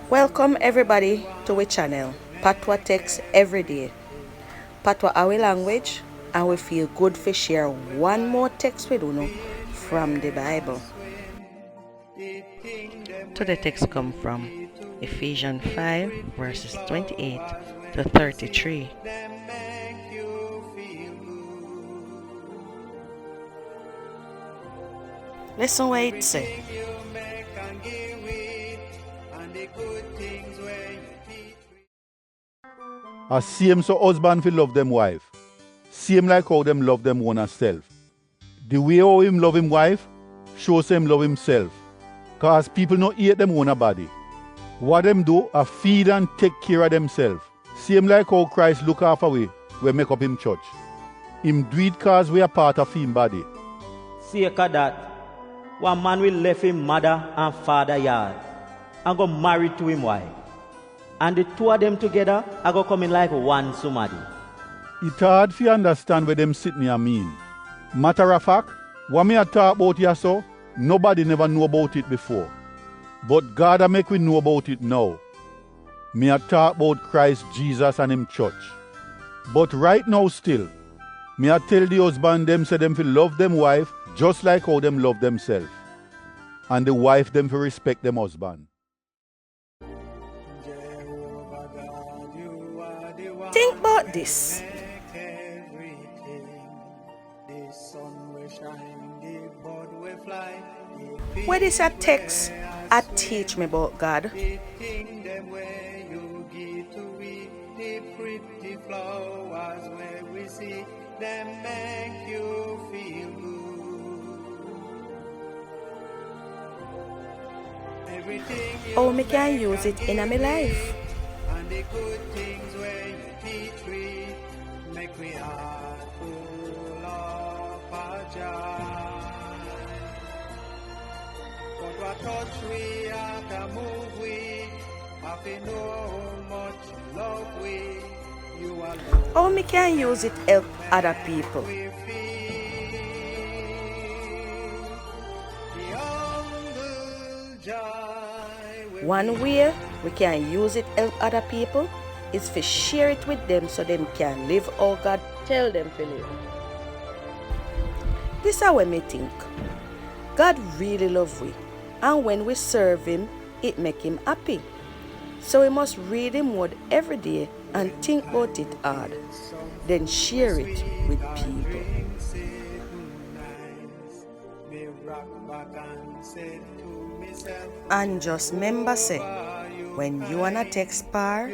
Welcome everybody to our channel, Patwa Tex Evridie. Patwa our language, and we feel good to share one more text with you from the Bible. Today text come from Ephesians 5 verses 28 to 33. Listen what it says. As same so husband fi love them wife. Same like how them love them own self. The way how him love him wife, shows him love himself. Cause people no hate them own body. What them do are feed and take care of themselves. Same like how Christ look after we make up him church. Him do it cause we are part of him body. Sake of that, one man will left him mother and father yard and go married to him wife. And the two of them together are going to come in like one somebody. It's hard for you understand where them sitting here mean. Matter of fact, what me a talk about here so, nobody never know about it before. But God a make we know about it now. Me a talk about Christ Jesus and him church. But right now still, me a tell the husband them say them fi love them wife just like how them love themselves. And the wife them fi respect them husband. Think about this. What is a text a teach me about God? How me can use it in my life? And the good things where you teach we make we heart full of joy. But what touch we have to move we have to know how much love we you alone. How me can use it help other people? We feel the humble joy. One way we can use it help other people is to share it with them so them can live how God tell them to live. This is how me think. God really love we, and when we serve him, it make him happy. So we must read him word every day and think about it hard, then share it with people. And just remember say, when you wanna text far,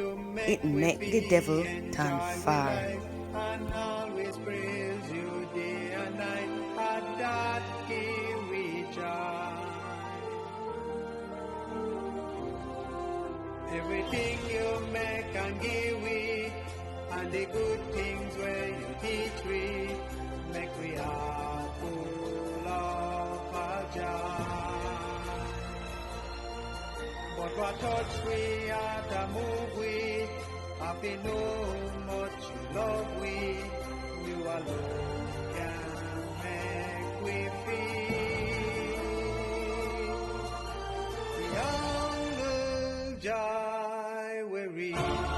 it make the devil turn far. And always praise you day and night, at that give we joy. Everything you make and give we, and the good things where you teach we, make we heart full of joy. But what touch we have to move we, have to know much love we, you alone can make we feel the humble joy we reach.